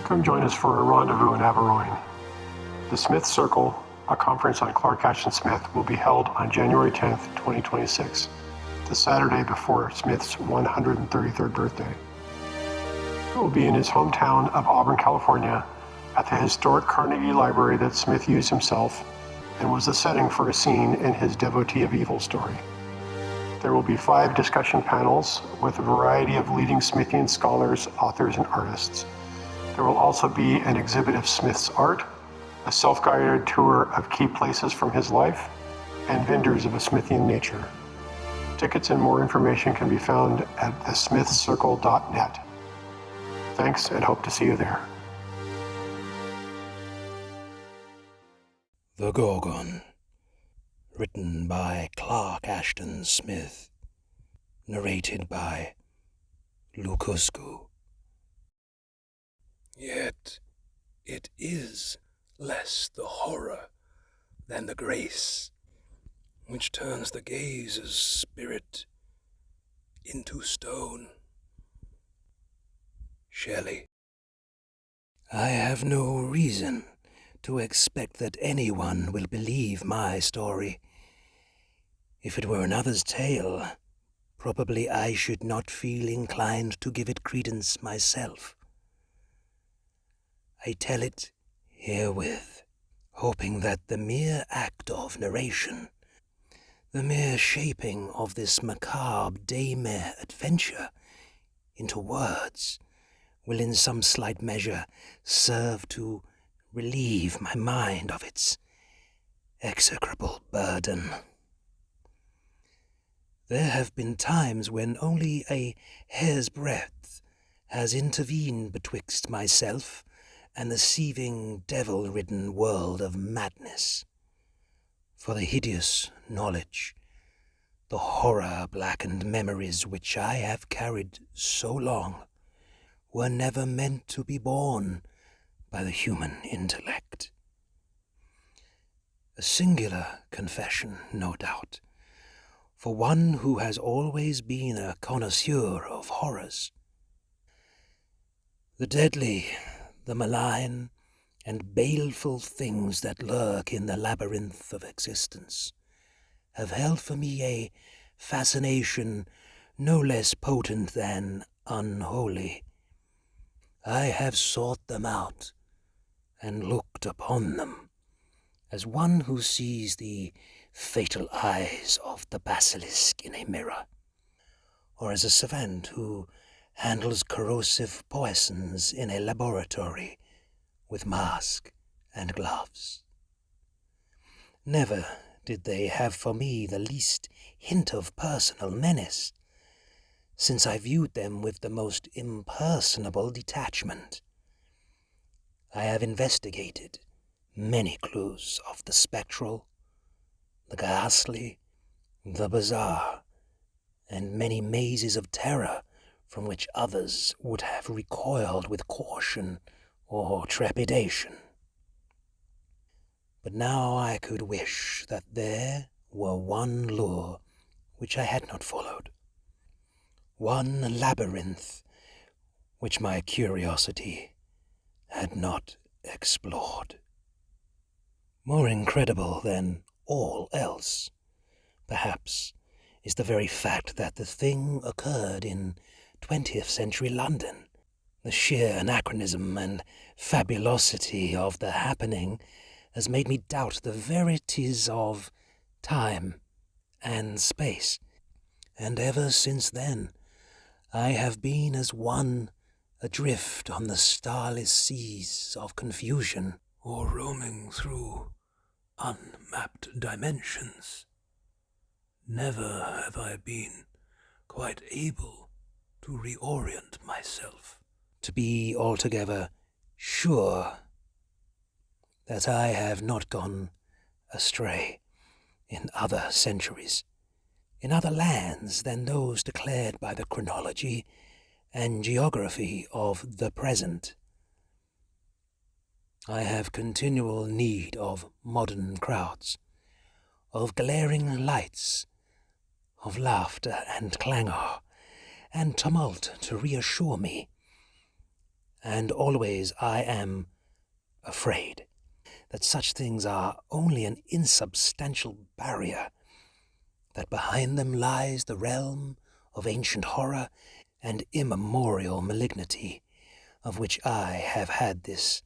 come join us for a rendezvous in Aberloin. The Smith Circle, a conference on Clark Ashton Smith, will be held on January 10th, 2026, the Saturday before Smith's 133rd birthday. It will be in his hometown of Auburn, California, at the historic Carnegie Library that Smith used himself and was the setting for a scene in his Devotee of Evil story. There will be 5 discussion panels with a variety of leading Smithian scholars, authors, and artists. There will also be an exhibit of Smith's art, a self-guided tour of key places from his life, and vendors of a Smithian nature. Tickets and more information can be found at thesmithcircle.net. Thanks, and hope to see you there. The Gorgon, written by Clark Ashton Smith, narrated by Lucuscu. Yet it is less the horror than the grace which turns the gazer's spirit into stone. Shelley. I have no reason to expect that anyone will believe my story. If it were another's tale, probably I should not feel inclined to give it credence myself. I tell it herewith, hoping that the mere act of narration, the mere shaping of this macabre daymare adventure into words, will in some slight measure serve to relieve my mind of its execrable burden. There have been times when only a hair's breadth has intervened betwixt myself and the seething, devil-ridden world of madness. For the hideous knowledge, the horror-blackened memories which I have carried so long, were never meant to be borne by the human intellect. A singular confession, no doubt, for one who has always been a connoisseur of horrors. The deadly, the malign, and baleful things that lurk in the labyrinth of existence have held for me a fascination no less potent than unholy. I have sought them out and looked upon them as one who sees the fatal eyes of the basilisk in a mirror, or as a savant who handles corrosive poisons in a laboratory with mask and gloves. Never did they have for me the least hint of personal menace, since I viewed them with the most impersonable detachment. I have investigated many clues of the spectral, the ghastly, the bizarre, and many mazes of terror from which others would have recoiled with caution or trepidation. But now I could wish that there were one lure which I had not followed, one labyrinth which my curiosity had not explored. More incredible than all else, perhaps, is the very fact that the thing occurred in 20th century London. The sheer anachronism and fabulosity of the happening has made me doubt the verities of time and space, and ever since then I have been as one adrift on the starless seas of confusion, or roaming through unmapped dimensions. Never have I been quite able to reorient myself, to be altogether sure that I have not gone astray in other centuries, in other lands than those declared by the chronology and geography of the present. I have continual need of modern crowds, of glaring lights, of laughter and clangor and tumult to reassure me, and always I am afraid that such things are only an insubstantial barrier, that behind them lies the realm of ancient horror and immemorial malignity, of which I have had this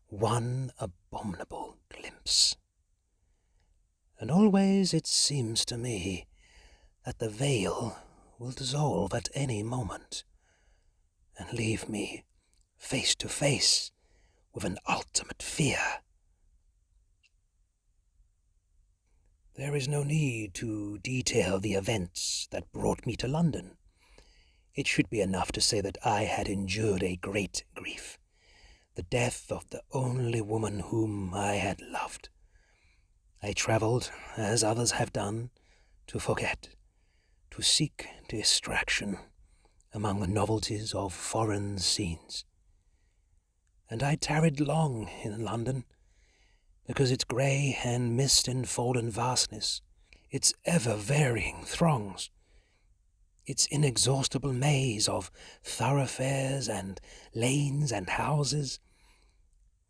one abominable glimpse. And always it seems to me that the veil will dissolve at any moment, and leave me face to face with an ultimate fear. There is no need to detail the events that brought me to London. It should be enough to say that I had endured a great grief, the death of the only woman whom I had loved. I travelled, as others have done, to forget, to seek distraction among the novelties of foreign scenes. And I tarried long in London, because its grey and mist-enfolden vastness, its ever-varying throngs, its inexhaustible maze of thoroughfares and lanes and houses,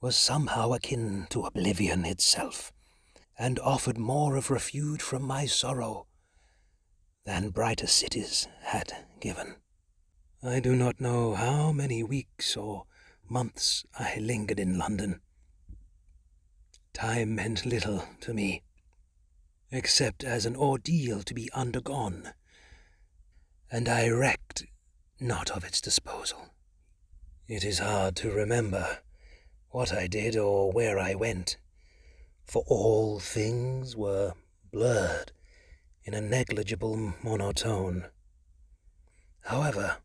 was somehow akin to oblivion itself, and offered more of refuge from my sorrow than brighter cities had given. I do not know how many weeks or months I lingered in London. Time meant little to me, except as an ordeal to be undergone, and I recked not of its disposal. It is hard to remember what I did or where I went, for all things were blurred in a negligible monotone. However,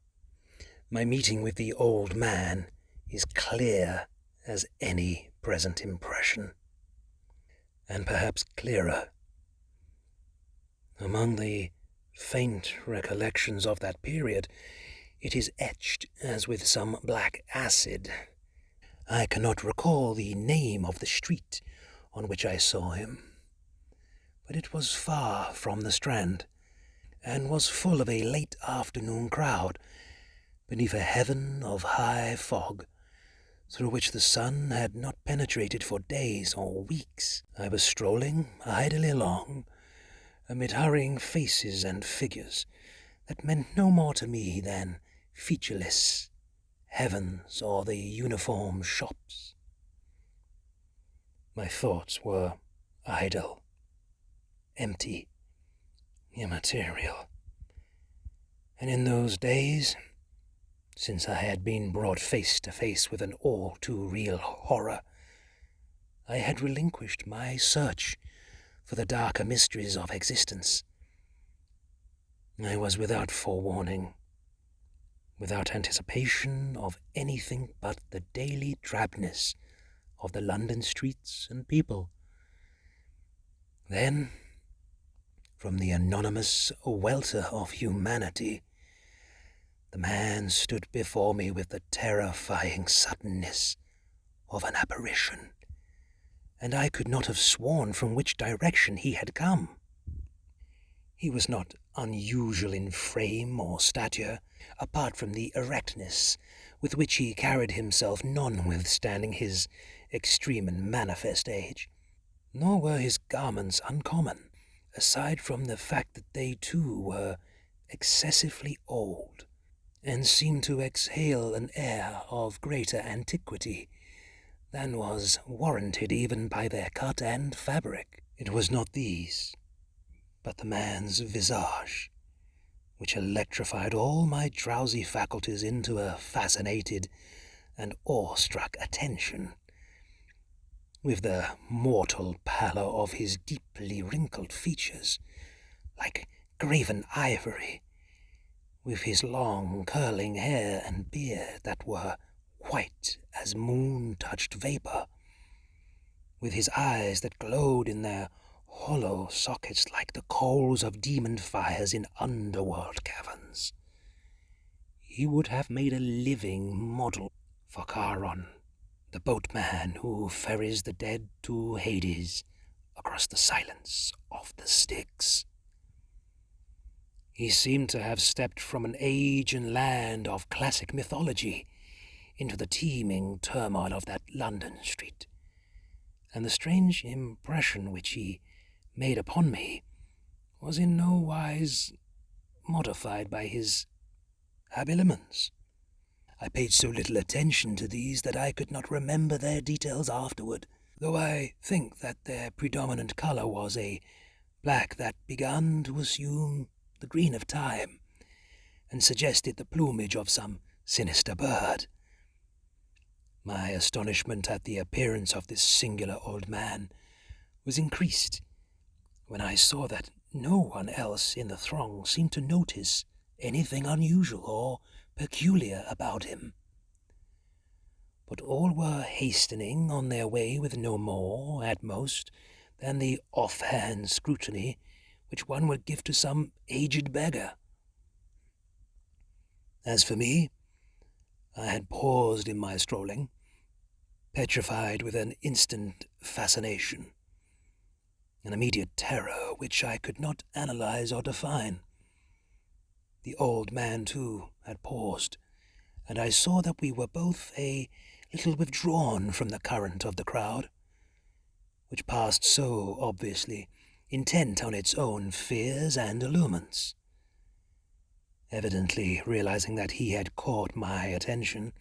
my meeting with the old man is clear as any present impression, and perhaps clearer. Among the faint recollections of that period, it is etched as with some black acid. I cannot recall the name of the street on which I saw him, but it was far from the Strand, and was full of a late afternoon crowd, beneath a heaven of high fog, through which the sun had not penetrated for days or weeks. I was strolling idly along, amid hurrying faces and figures that meant no more to me than featureless heavens or the uniform shops. My thoughts were idle, empty, immaterial, and in those days, since I had been brought face to face with an all-too-real horror, I had relinquished my search for the darker mysteries of existence. I was without forewarning, without anticipation of anything but the daily drabness of the London streets and people. Then, from the anonymous welter of humanity, the man stood before me with the terrifying suddenness of an apparition, and I could not have sworn from which direction he had come. He was not unusual in frame or stature, apart from the erectness with which he carried himself, notwithstanding his extreme and manifest age. Nor were his garments uncommon, aside from the fact that they too were excessively old, and seemed to exhale an air of greater antiquity than was warranted even by their cut and fabric. It was not these, but the man's visage, which electrified all my drowsy faculties into a fascinated and awe-struck attention, with the mortal pallor of his deeply wrinkled features, like graven ivory, with his long curling hair and beard that were white as moon-touched vapor, with his eyes that glowed in their hollow sockets like the coals of demon fires in underworld caverns. He would have made a living model for Charon, the boatman who ferries the dead to Hades across the silence of the Styx. He seemed to have stepped from an age and land of classic mythology into the teeming turmoil of that London street, and the strange impression which he made upon me was in no wise modified by his habiliments. I paid so little attention to these that I could not remember their details afterward, though I think that their predominant colour was a black that began to assume the green of time, and suggested the plumage of some sinister bird. My astonishment at the appearance of this singular old man was increased when I saw that no one else in the throng seemed to notice anything unusual or peculiar about him. But all were hastening on their way with no more, at most, than the off-hand scrutiny which one would give to some aged beggar. As for me, I had paused in my strolling, petrified with an instant fascination, an immediate terror which I could not analyze or define. The old man, too, had paused, and I saw that we were both a little withdrawn from the current of the crowd, which passed so obviously, intent on its own fears and allurements. Evidently realizing that he had caught my attention,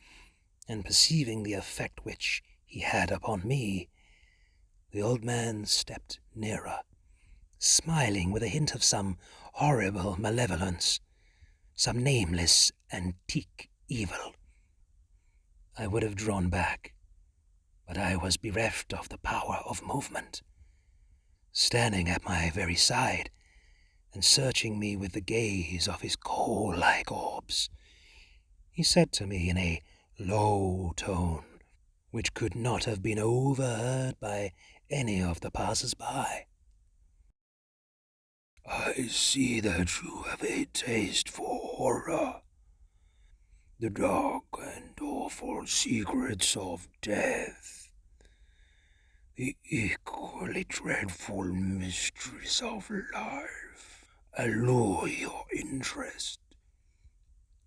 and perceiving the effect which he had upon me, the old man stepped nearer, smiling with a hint of some horrible malevolence, some nameless antique evil. I would have drawn back, but I was bereft of the power of movement. Standing at my very side, and searching me with the gaze of his coal-like orbs, he said to me in a low tone, which could not have been overheard by any of the passers-by, "I see that you have a taste for horror. The dark and awful secrets of death, the equally dreadful mysteries of life, allure your interest.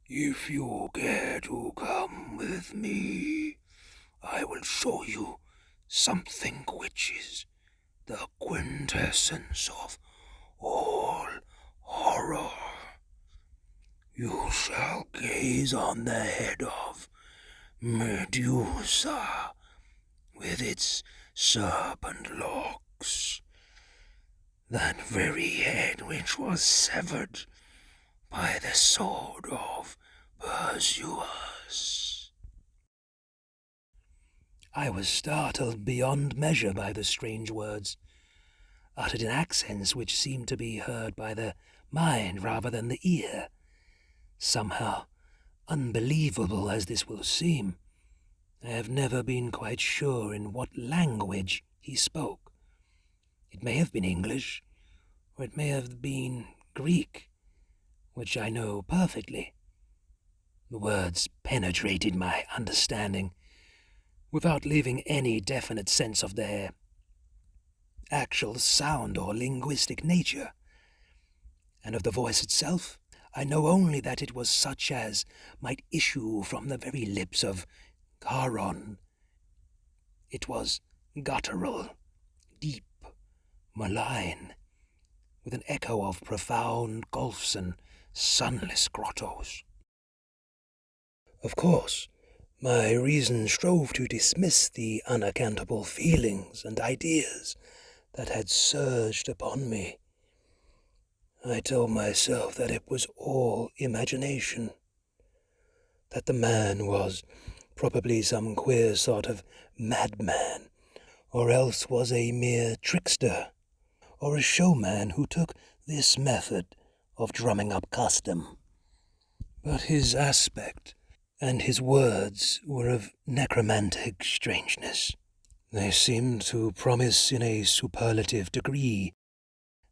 If you care to come with me, I will show you something which is the quintessence of all horror. You shall gaze on the head of Medusa with its serpent locks, that very head which was severed by the sword of Perseus." I was startled beyond measure by the strange words, uttered in accents which seemed to be heard by the mind rather than the ear. Somehow, unbelievable as this will seem, I have never been quite sure in what language he spoke. It may have been English, or it may have been Greek, which I know perfectly. The words penetrated my understanding, without leaving any definite sense of their actual sound or linguistic nature. And of the voice itself, I know only that it was such as might issue from the very lips of Charon. It was guttural, deep, malign, with an echo of profound gulfs and sunless grottos. Of course, my reason strove to dismiss the unaccountable feelings and ideas that had surged upon me. I told myself that it was all imagination, that the man was probably some queer sort of madman, or else was a mere trickster, or a showman who took this method of drumming up custom. But his aspect and his words were of necromantic strangeness. They seemed to promise in a superlative degree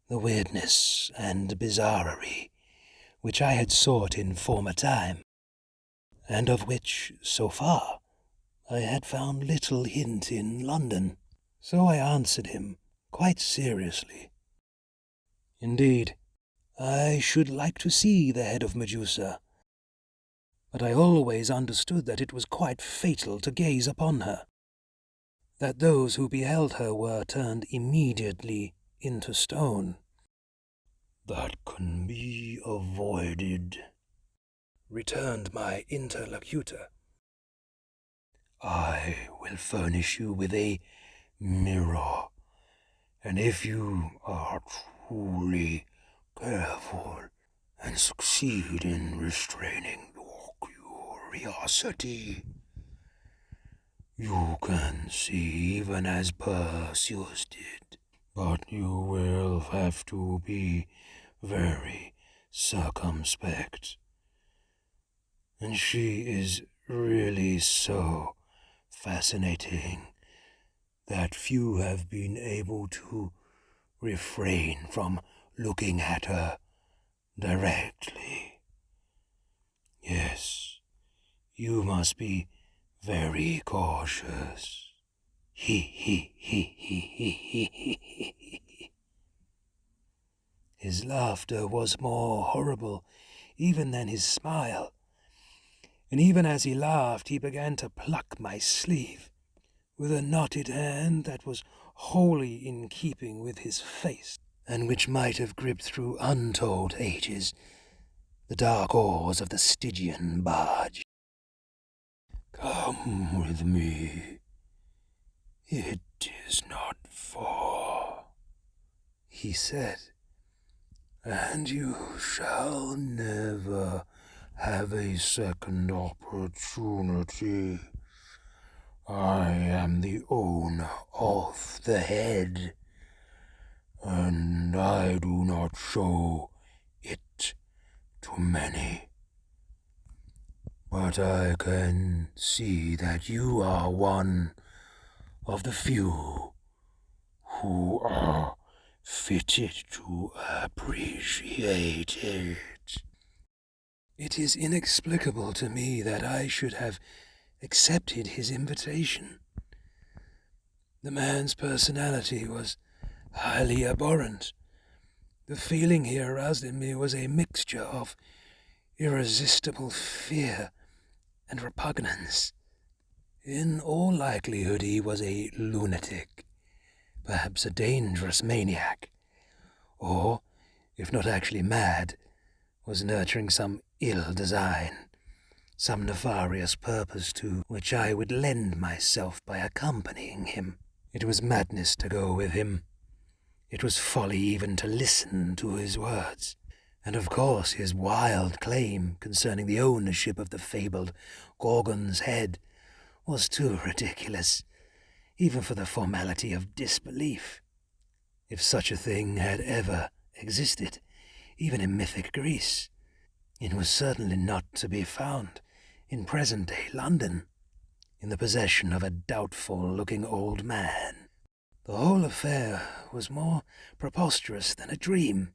the weirdness and bizarrerie which I had sought in former time, and of which, so far, I had found little hint in London. So I answered him quite seriously. "Indeed, I should like to see the head of Medusa. but I always understood that it was quite fatal to gaze upon her, that those who beheld her were turned immediately into stone. "That can be avoided," returned my interlocutor. "I will furnish you with a mirror, and if you are truly careful and succeed in restraining your curiosity, you can see even as Perseus did. But you will have to be very circumspect. And she is really so fascinating that few have been able to refrain from looking at her directly. Yes, you must be very cautious. He. His laughter was more horrible even than his smile, and even as he laughed he began to pluck my sleeve with a knotted hand that was wholly in keeping with his face, and which might have gripped through untold ages the dark oars of the Stygian barge. "Come with me. It is not far," he said, "and you shall never have a second opportunity. I am the owner of the head, and I do not show it to many. But I can see that you are one of the few who are fitted to appreciate it." It is inexplicable to me that I should have accepted his invitation. The man's personality was highly abhorrent. The feeling he aroused in me was a mixture of irresistible fear and repugnance. In all likelihood he was a lunatic, perhaps a dangerous maniac, or, if not actually mad, was nurturing some ill design, some nefarious purpose to which I would lend myself by accompanying him. It was madness to go with him. It was folly even to listen to his words. And of course his wild claim concerning the ownership of the fabled Gorgon's head was too ridiculous, even for the formality of disbelief. If such a thing had ever existed, even in mythic Greece, it was certainly not to be found in present-day London, in the possession of a doubtful-looking old man. The whole affair was more preposterous than a dream,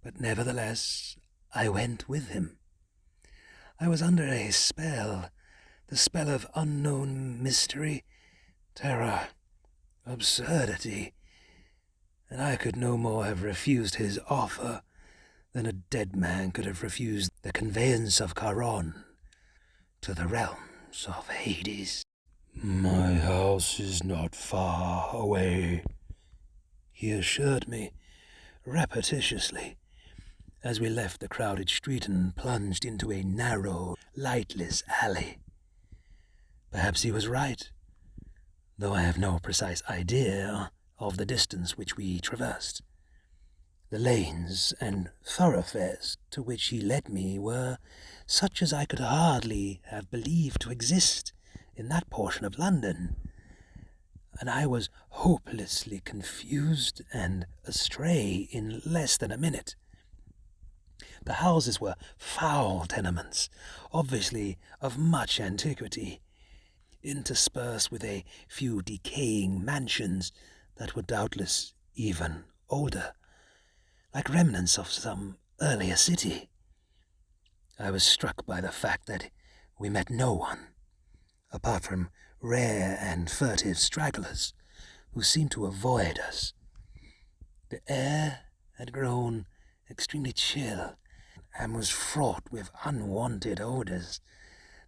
but nevertheless I went with him. I was under a spell, the spell of unknown mystery, terror, absurdity, and I could no more have refused his offer than a dead man could have refused the conveyance of Charon to the realms of Hades. "My house is not far away," he assured me repetitiously, as we left the crowded street and plunged into a narrow, lightless alley. Perhaps he was right, though I have no precise idea of the distance which we traversed. The lanes and thoroughfares to which he led me were such as I could hardly have believed to exist in that portion of London, and I was hopelessly confused and astray in less than a minute. The houses were foul tenements, obviously of much antiquity, interspersed with a few decaying mansions that were doubtless even older, like remnants of some earlier city. I was struck by the fact that we met no one, apart from rare and furtive stragglers who seemed to avoid us. The air had grown extremely chill, and was fraught with unwanted odors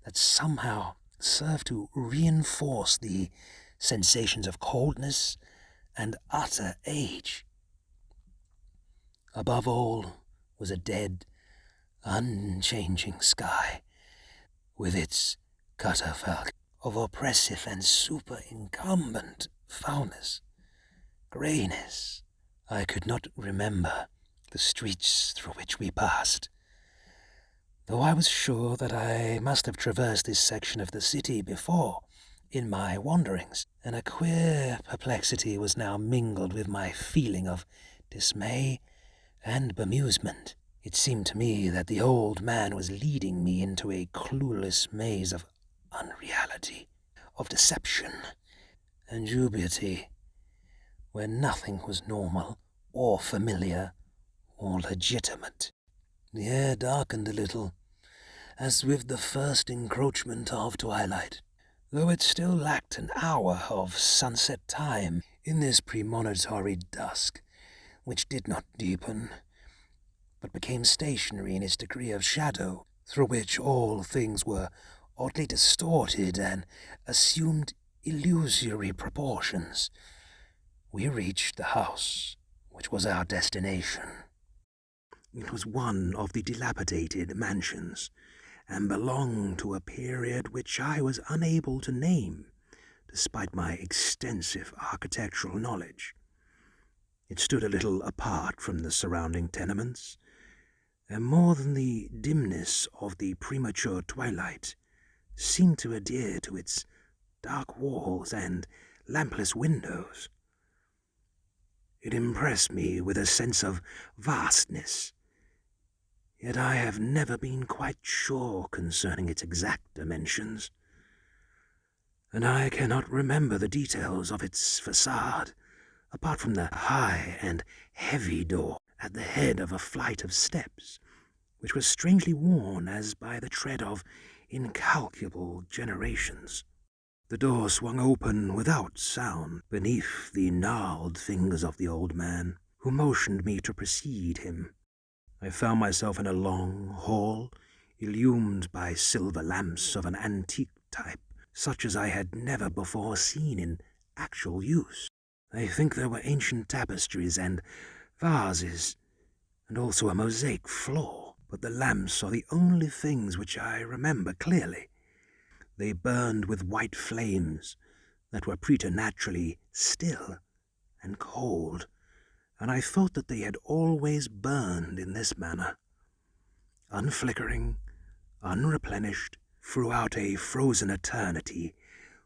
that somehow served to reinforce the sensations of coldness and utter age. Above all was a dead, unchanging sky, with its catafalque of oppressive and superincumbent foulness, greyness. I could not remember the streets through which we passed, though I was sure that I must have traversed this section of the city before in my wanderings, and a queer perplexity was now mingled with my feeling of dismay and bemusement. It seemed to me that the old man was leading me into a clueless maze of unreality, of deception and dubiety, where nothing was normal or familiar or legitimate. The air darkened a little, as with the first encroachment of twilight, though it still lacked an hour of sunset time in this premonitory dusk, which did not deepen, but became stationary in its degree of shadow, through which all things were oddly distorted and assumed illusory proportions. We reached the house, which was our destination. It was one of the dilapidated mansions, and belonged to a period which I was unable to name, despite my extensive architectural knowledge. It stood a little apart from the surrounding tenements, and more than the dimness of the premature twilight, seemed to adhere to its dark walls and lampless windows. It impressed me with a sense of vastness, yet I have never been quite sure concerning its exact dimensions, and I cannot remember the details of its facade, apart from the high and heavy door at the head of a flight of steps, which was strangely worn as by the tread of incalculable generations. The door swung open without sound beneath the gnarled fingers of the old man, who motioned me to precede him. I found myself in a long hall, illumined by silver lamps of an antique type, such as I had never before seen in actual use. I think there were ancient tapestries and vases, and also a mosaic floor, but the lamps are the only things which I remember clearly. They burned with white flames that were preternaturally still and cold, and I thought that they had always burned in this manner, unflickering, unreplenished, throughout a frozen eternity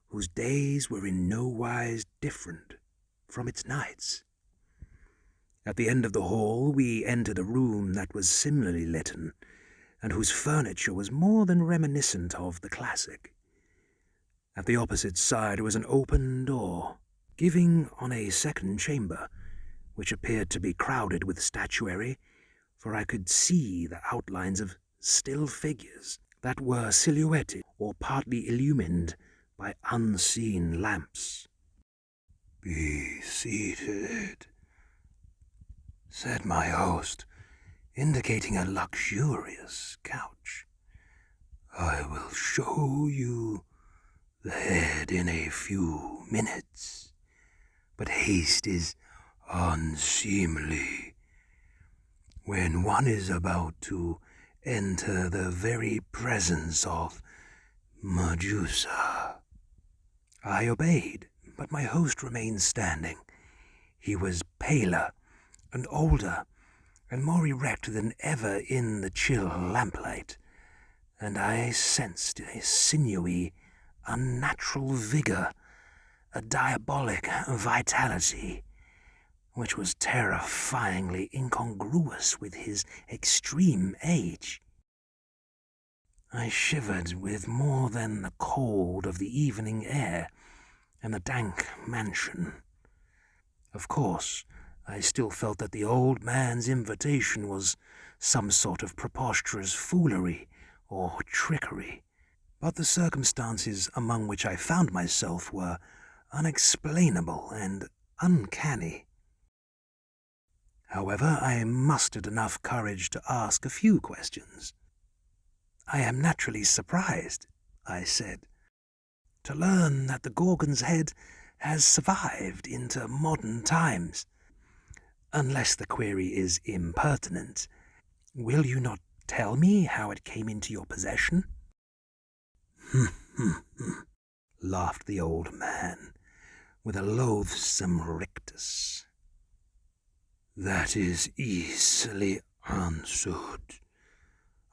whose days were in no wise different from its nights. At the end of the hall we entered a room that was similarly lit, and whose furniture was more than reminiscent of the classic. At the opposite side was an open door, giving on a second chamber, which appeared to be crowded with statuary, for I could see the outlines of still figures that were silhouetted or partly illumined by unseen lamps. "Be seated," said my host, indicating a luxurious couch. "I will show you the head in a few minutes, but haste is unseemly when one is about to enter the very presence of Medusa." I obeyed, but my host remained standing. He was paler and older, and more erect than ever in the chill lamplight, and I sensed a sinewy, unnatural vigor, a diabolic vitality, which was terrifyingly incongruous with his extreme age. I shivered with more than the cold of the evening air and the dank mansion. Of course, I still felt that the old man's invitation was some sort of preposterous foolery or trickery, but the circumstances among which I found myself were unexplainable and uncanny. However, I mustered enough courage to ask a few questions. "I am naturally surprised," I said, "to learn that the Gorgon's head has survived into modern times. Unless the query is impertinent, will you not tell me how it came into your possession?" Laughed the old man, with a loathsome rictus. "That is easily answered.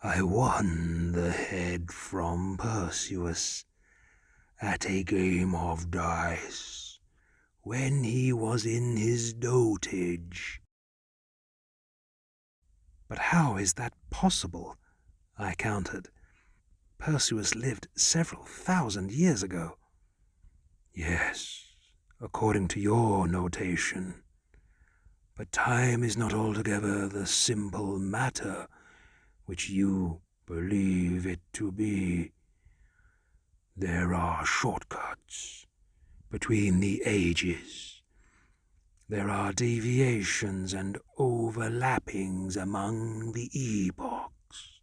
I won the head from Perseus at a game of dice when he was in his dotage." "But how is that possible?" I countered. "Perseus lived several thousand years ago." "Yes, according to your notation. But time is not altogether the simple matter which you believe it to be. There are shortcuts between the ages. There are deviations and overlappings among the epochs,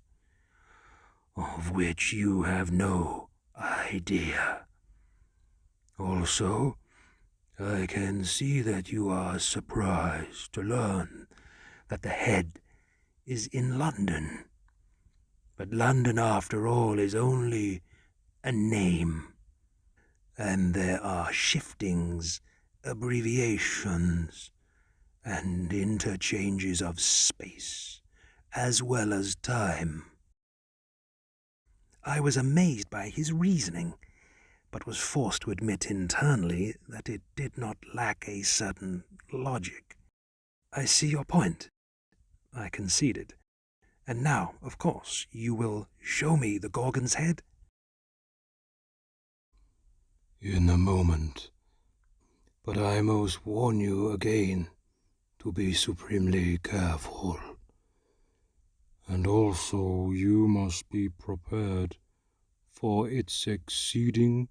of which you have no idea. Also, I can see that you are surprised to learn that the head is in London. But London, after all, is only a name, and there are shiftings, abbreviations, and interchanges of space, as well as time." I was amazed by his reasoning, but was forced to admit internally that it did not lack a certain logic. "I see your point," I conceded. "And now, of course, you will show me the Gorgon's head?" "In a moment. But I must warn you again to be supremely careful. And also you must be prepared for its exceeding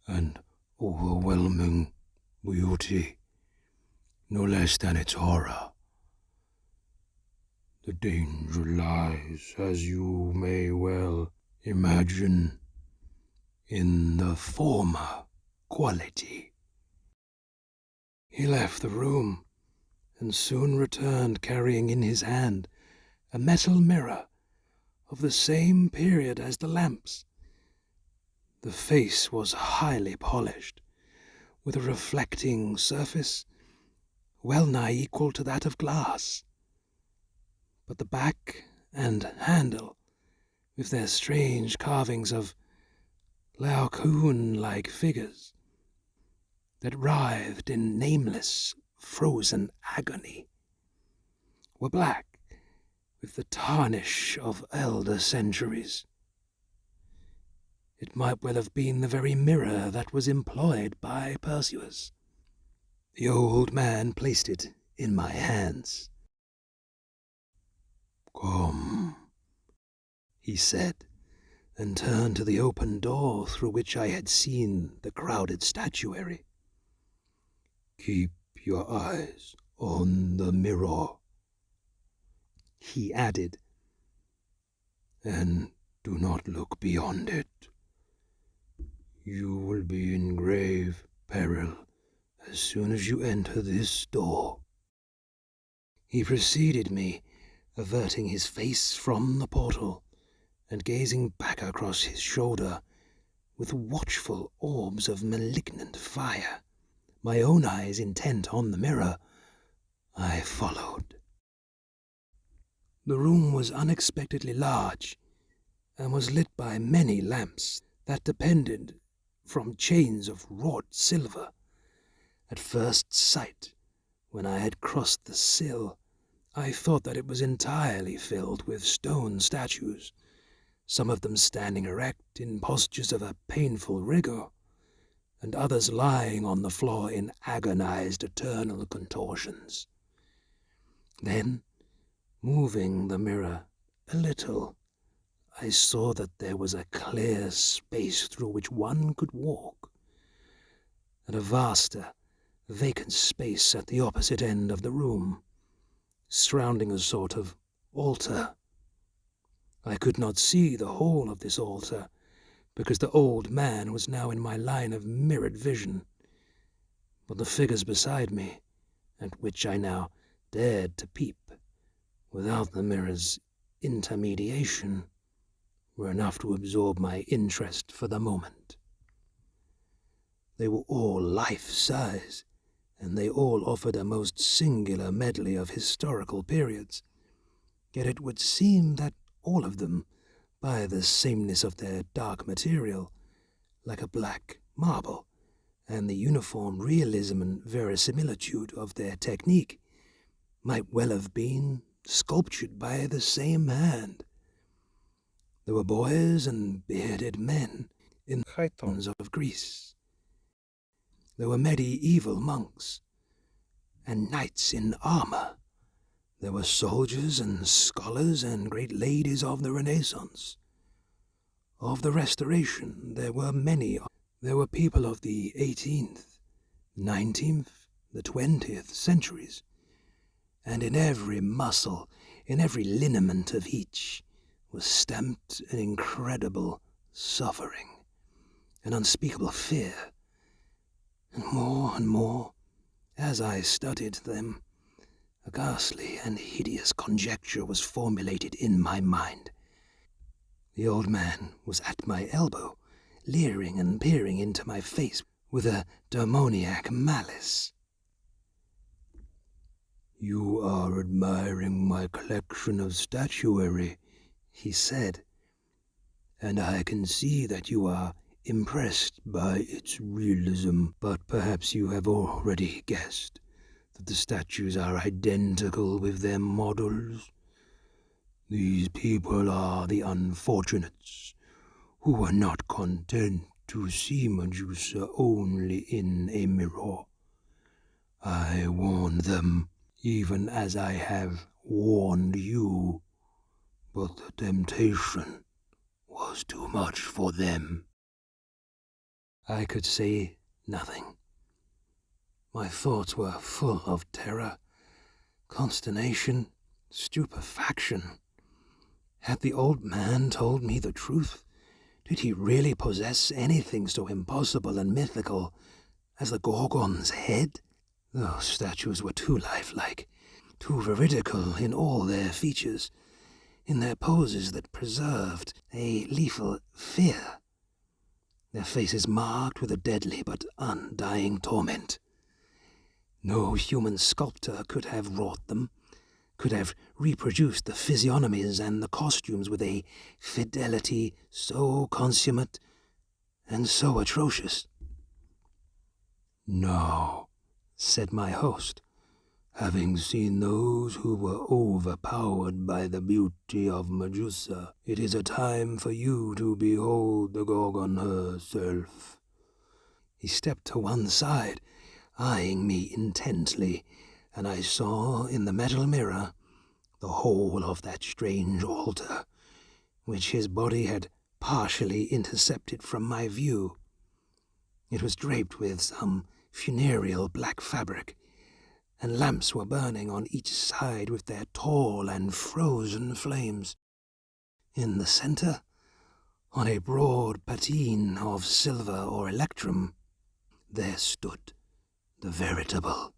and overwhelming beauty, no less than its horror. The danger lies, as you may well imagine, in the former quality." He left the room, and soon returned carrying in his hand a metal mirror of the same period as the lamps. The face was highly polished, with a reflecting surface well-nigh equal to that of glass. But the back and handle, with their strange carvings of Laocoon-like figures that writhed in nameless, frozen agony, were black with the tarnish of elder centuries. It might well have been the very mirror that was employed by Perseus. The old man placed it in my hands. "Come," he said, and turned to the open door through which I had seen the crowded statuary. "Keep your eyes on the mirror," he added, "and do not look beyond it. You will be in grave peril as soon as you enter this door." He preceded me, averting his face from the portal, and gazing back across his shoulder with watchful orbs of malignant fire. My own eyes intent on the mirror, I followed. The room was unexpectedly large, and was lit by many lamps that depended from chains of wrought silver. At first sight, when I had crossed the sill, I thought that it was entirely filled with stone statues, some of them standing erect in postures of a painful rigor, and others lying on the floor in agonized eternal contortions. Then, moving the mirror a little, I saw that there was a clear space through which one could walk, and a vaster, vacant space at the opposite end of the room. surrounding a sort of altar. I could not see the whole of this altar, because the old man was now in my line of mirrored vision, but the figures beside me, at which I now dared to peep, without the mirror's intermediation, were enough to absorb my interest for the moment. They were all life-size, and they all offered a most singular medley of historical periods, yet it would seem that all of them, by the sameness of their dark material, like a black marble, and the uniform realism and verisimilitude of their technique, might well have been sculptured by the same hand. There were boys and bearded men in the chitons of Greece. There were medieval monks and knights in armor. There were soldiers and scholars and great ladies of the Renaissance. Of the Restoration there were many. There were people of the 18th, 19th, the 20th centuries, and in every muscle, in every lineament of each, was stamped an incredible suffering, an unspeakable fear. And more, as I studied them, a ghastly and hideous conjecture was formulated in my mind. The old man was at my elbow, leering and peering into my face with a demoniac malice. "You are admiring my collection of statuary," he said, "and I can see that you are impressed by its realism, but perhaps you have already guessed that the statues are identical with their models. These people are the unfortunates who were not content to see Medusa only in a mirror. I warned them, even as I have warned you, but the temptation was too much for them." I could say nothing. My thoughts were full of terror, consternation, stupefaction. Had the old man told me the truth? Did he really possess anything so impossible and mythical as the Gorgon's head? Those statues were too lifelike, too veridical in all their features, in their poses that preserved a lethal fear, their faces marked with a deadly but undying torment. No human sculptor could have wrought them, could have reproduced the physiognomies and the costumes with a fidelity so consummate and so atrocious. "Now," said my host, "having seen those who were overpowered by the beauty of Medusa, it is a time for you to behold the Gorgon herself." He stepped to one side, eyeing me intently, and I saw in the metal mirror the whole of that strange altar, which his body had partially intercepted from my view. It was draped with some funereal black fabric, and lamps were burning on each side with their tall and frozen flames. In the center, on a broad patine of silver or electrum, there stood the veritable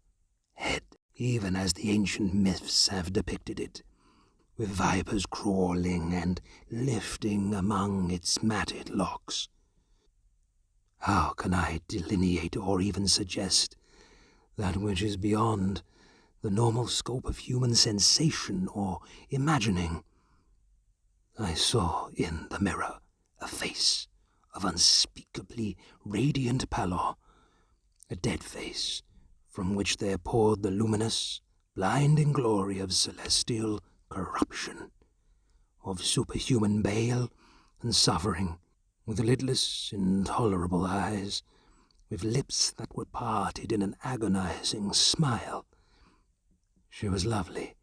head, even as the ancient myths have depicted it, with vipers crawling and lifting among its matted locks. How can I delineate or even suggest that which is beyond the normal scope of human sensation or imagining? I saw in the mirror a face of unspeakably radiant pallor, a dead face from which there poured the luminous, blinding glory of celestial corruption, of superhuman bale and suffering, with lidless, intolerable eyes, with lips that were parted in an agonizing smile. She was lovely,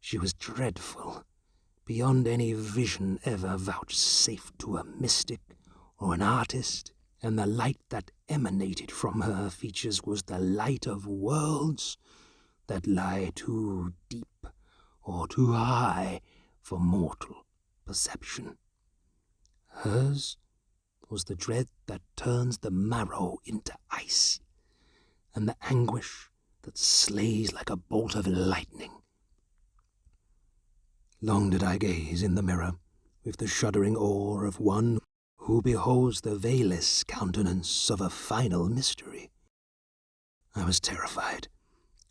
she was dreadful, beyond any vision ever vouchsafed to a mystic or an artist, and the light that emanated from her features was the light of worlds that lie too deep or too high for mortal perception. Hers was the dread that turns the marrow into ice, and the anguish that slays like a bolt of lightning. Long did I gaze in the mirror with the shuddering awe of one who beholds the veilless countenance of a final mystery. I was terrified,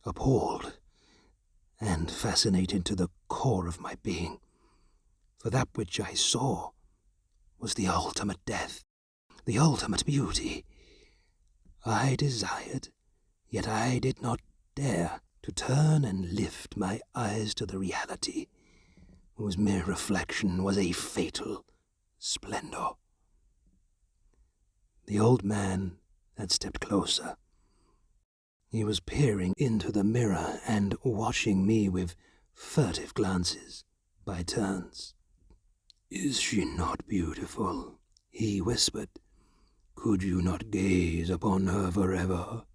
appalled, and fascinated to the core of my being, for that which I saw was the ultimate death, the ultimate beauty. I desired, yet I did not dare to turn and lift my eyes to the reality, whose mere reflection was a fatal splendor. The old man had stepped closer. He was peering into the mirror and watching me with furtive glances by turns. "Is she not beautiful?" he whispered. "Could you not gaze upon her forever?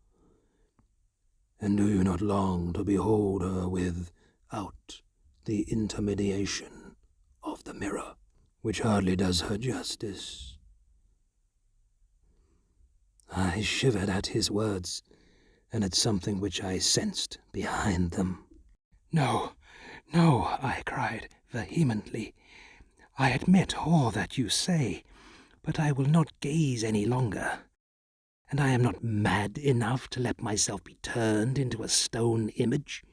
And do you not long to behold her without the intermediation of the mirror, which hardly does her justice?" I shivered at his words, and at something which I sensed behind them. "No, no," I cried vehemently. "I admit all that you say, but I will not gaze any longer. And I am not mad enough to let myself be turned into a stone image."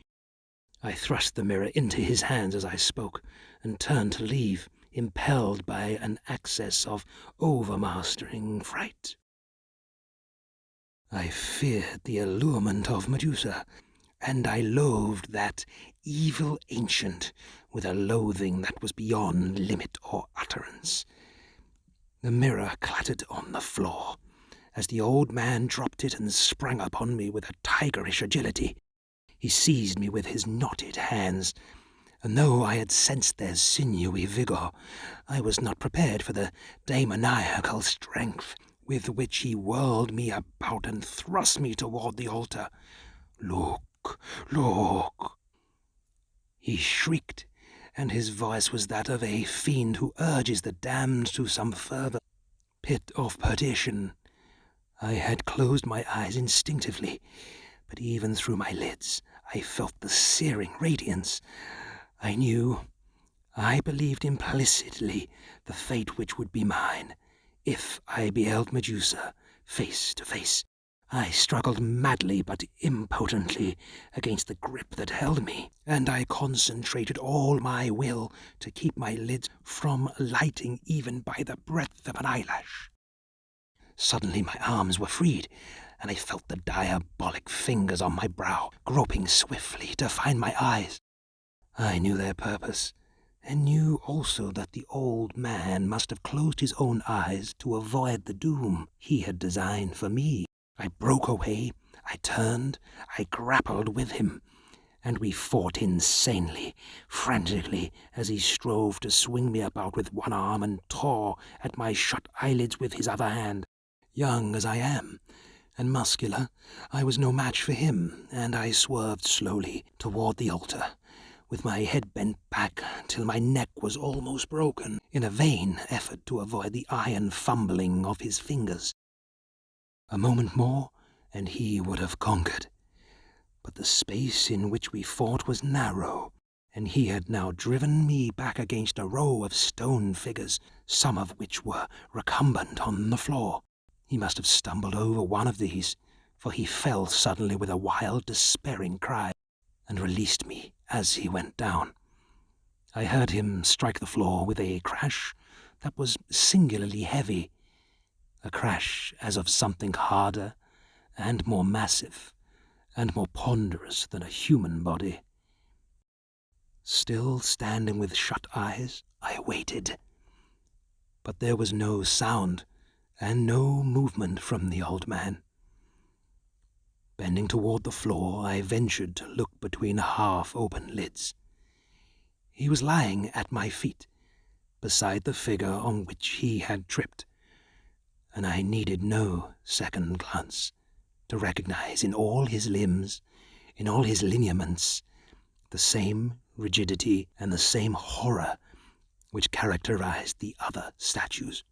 I thrust the mirror into his hands as I spoke, and turned to leave, impelled by an access of overmastering fright. I feared the allurement of Medusa, and I loathed that evil ancient with a loathing that was beyond limit or utterance. The mirror clattered on the floor as the old man dropped it and sprang upon me with a tigerish agility. He seized me with his knotted hands, and though I had sensed their sinewy vigor, I was not prepared for the demoniacal strength with which he whirled me about and thrust me toward the altar. "Look, look!" he shrieked, and his voice was that of a fiend who urges the damned to some further pit of perdition. I had closed my eyes instinctively, but even through my lids I felt the searing radiance. I believed implicitly the fate which would be mine if I beheld Medusa face to face. I struggled madly but impotently against the grip that held me, and I concentrated all my will to keep my lids from lighting even by the breadth of an eyelash. Suddenly my arms were freed, and I felt the diabolic fingers on my brow, groping swiftly to find my eyes. I knew their purpose, and knew also that the old man must have closed his own eyes to avoid the doom he had designed for me. I broke away, I turned, I grappled with him, and we fought insanely, frantically, as he strove to swing me about with one arm and tore at my shut eyelids with his other hand. Young as I am, and muscular, I was no match for him, and I swerved slowly toward the altar, with my head bent back till my neck was almost broken, in a vain effort to avoid the iron fumbling of his fingers. A moment more, and he would have conquered. But the space in which we fought was narrow, and he had now driven me back against a row of stone figures, some of which were recumbent on the floor. He must have stumbled over one of these, for he fell suddenly with a wild, despairing cry, and released me as he went down. I heard him strike the floor with a crash that was singularly heavy, a crash as of something harder and more massive and more ponderous than a human body. Still standing with shut eyes, I waited. But there was no sound and no movement from the old man. Bending toward the floor, I ventured to look between half-open lids. He was lying at my feet, beside the figure on which he had tripped, and I needed no second glance to recognize in all his limbs, in all his lineaments, the same rigidity and the same horror which characterized the other statues.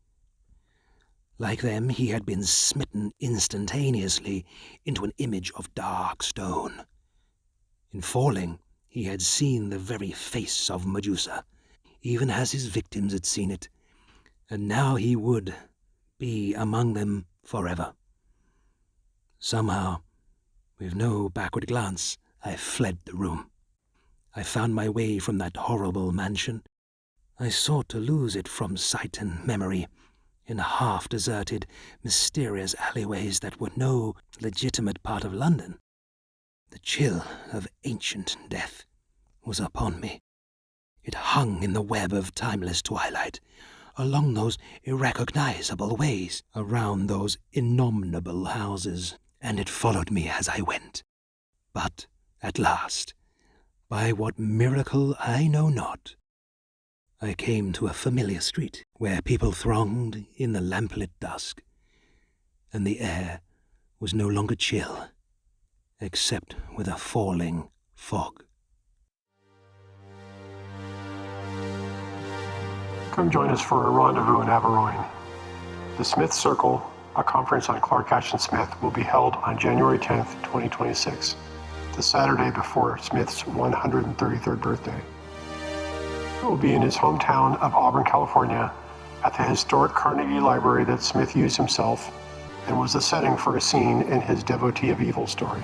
Like them, he had been smitten instantaneously into an image of dark stone. In falling, he had seen the very face of Medusa, even as his victims had seen it, and now he would be among them forever. Somehow, with no backward glance, I fled the room. I found my way from that horrible mansion. I sought to lose it from sight and memory in half-deserted, mysterious alleyways that were no legitimate part of London. The chill of ancient death was upon me. It hung in the web of timeless twilight, along those irrecognizable ways, around those innumerable houses, and it followed me as I went. But, at last, by what miracle I know not, I came to a familiar street where people thronged in the lamplit dusk, and the air was no longer chill, except with a falling fog. Come join us for a rendezvous in Aberroyne. The Smith Circle, a conference on Clark Ashton Smith, will be held on January 10th, 2026, the Saturday before Smith's 133rd birthday. It will be in his hometown of Auburn, California, at the historic Carnegie Library that Smith used himself and was the setting for a scene in his Devotee of Evil story.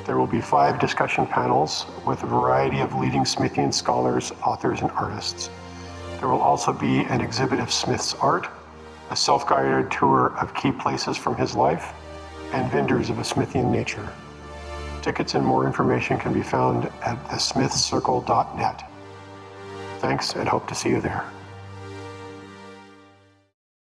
There will be 5 discussion panels with a variety of leading Smithian scholars, authors, and artists. There will also be an exhibit of Smith's art, a self-guided tour of key places from his life, and vendors of a Smithian nature. Tickets and more information can be found at thesmithcircle.net. Thanks, and hope to see you there.